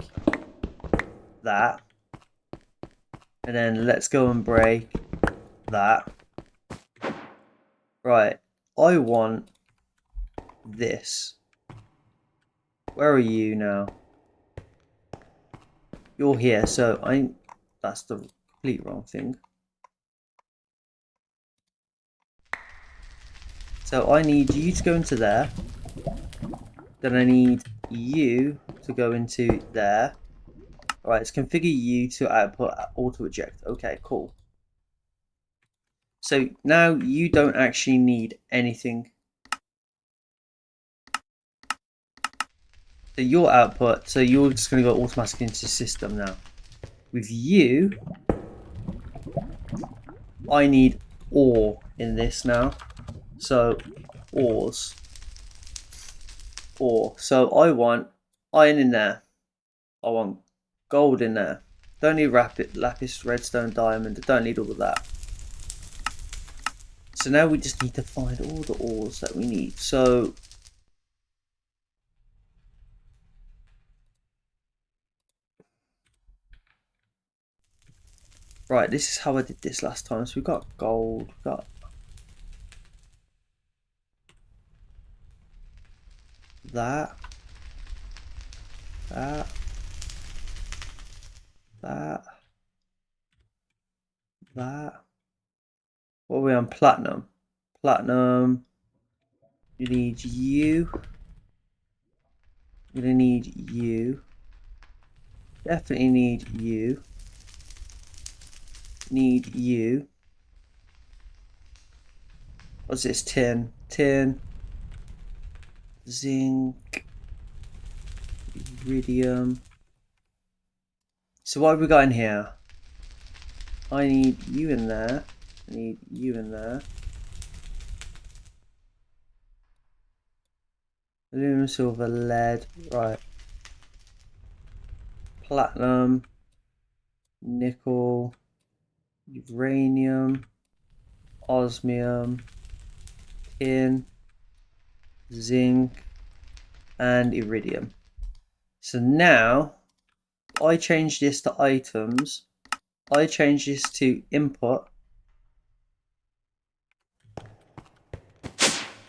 that. And then let's go and break that. Right. I want this. Where are you now? You're here. So that's the complete wrong thing. So I need you to go into there. Then I need you to go into there. Alright, let's configure you to output auto eject. Okay, cool. So now you don't actually need anything. So your output, so you're just going to go automatically into the system now. With you, I need ore in this now. So ores. Ore. So I want iron in there. I want gold in there. Don't need lapis, redstone, diamond. I don't need all of that. So now we just need to find all the ores that we need. So right, this is how I did this last time. So we got gold, got that. What are we on? Platinum. Platinum. You need you. You're gonna need you. Definitely need you. Need you. What's this? Tin. Tin. Zinc. Iridium. So what have we got in here? I need you in there. I need you in there. Aluminum, silver, lead. Right. Platinum. Nickel. Uranium. Osmium. Tin. Zinc. And iridium. So now I change this to items. I change this to input.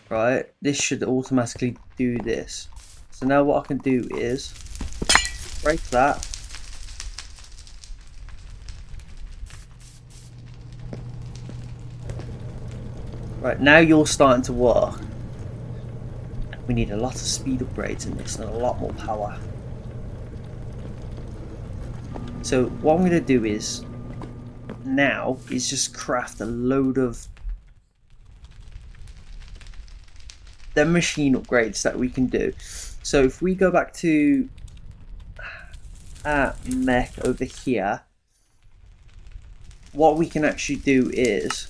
Right, this should automatically do this. So now what I can do is break that. Right, now you're starting to work. We need a lot of speed upgrades in this and a lot more power. So what I'm going to do is now is just craft a load of the machine upgrades that we can do. So if we go back to mech over here, what we can actually do is,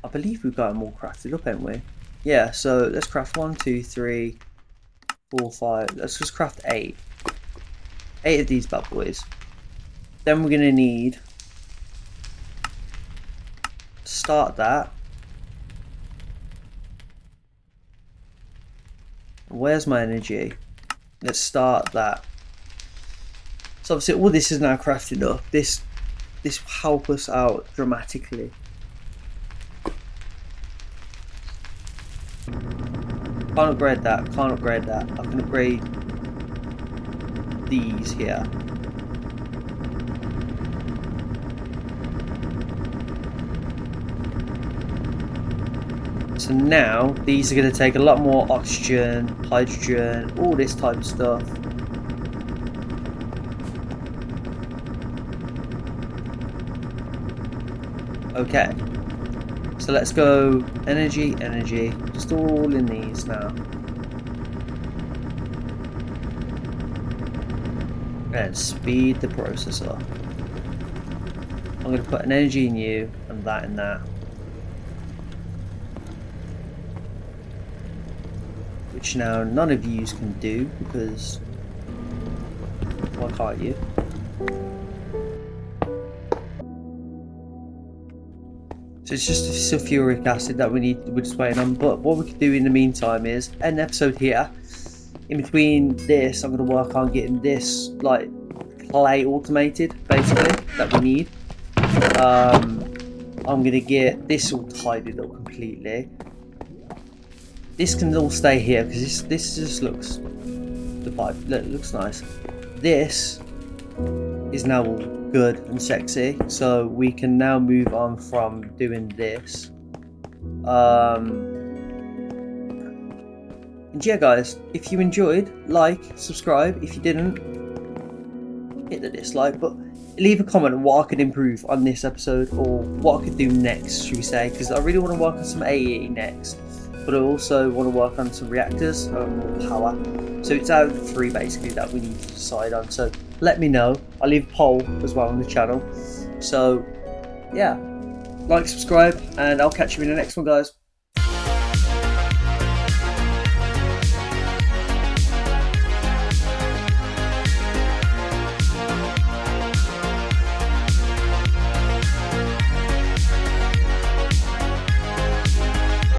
I believe we've got them all crafted up, haven't we? Yeah, so let's craft 1, 2, 3, 4, 5. Let's just craft 8. 8 of these bad boys. Then we're going to need to start that. Where's my energy? Let's start that. So obviously all this is now crafted up. This will help us out dramatically. Can't upgrade that, can't upgrade that. I can upgrade these here. So now these are going to take a lot more oxygen, hydrogen, all this type of stuff. Okay, so let's go energy, energy, just all in these now. and speed the processor. I'm going to put an energy in you and that in that. Which now none of you can do because why can't you? So it's just sulfuric acid that we're just waiting on. But what we could do in the meantime is end the episode here. In between this, I'm going to work on getting this like clay automated, basically, that we need. I'm going to get this all tidied up completely. This can all stay here because this just looks looks nice. This is now all good and sexy, so we can now move on from doing this. And yeah, guys, if you enjoyed, like, subscribe. If you didn't, hit the dislike, but leave a comment on what I could improve on this episode or what I could do next, should we say, because I really want to work on some AE next, but I also want to work on some reactors and more power. So it's out of the three basically that we need to decide on. So let me know. I'll leave a poll as well on the channel. So yeah, like, subscribe, and I'll catch you in the next one, guys.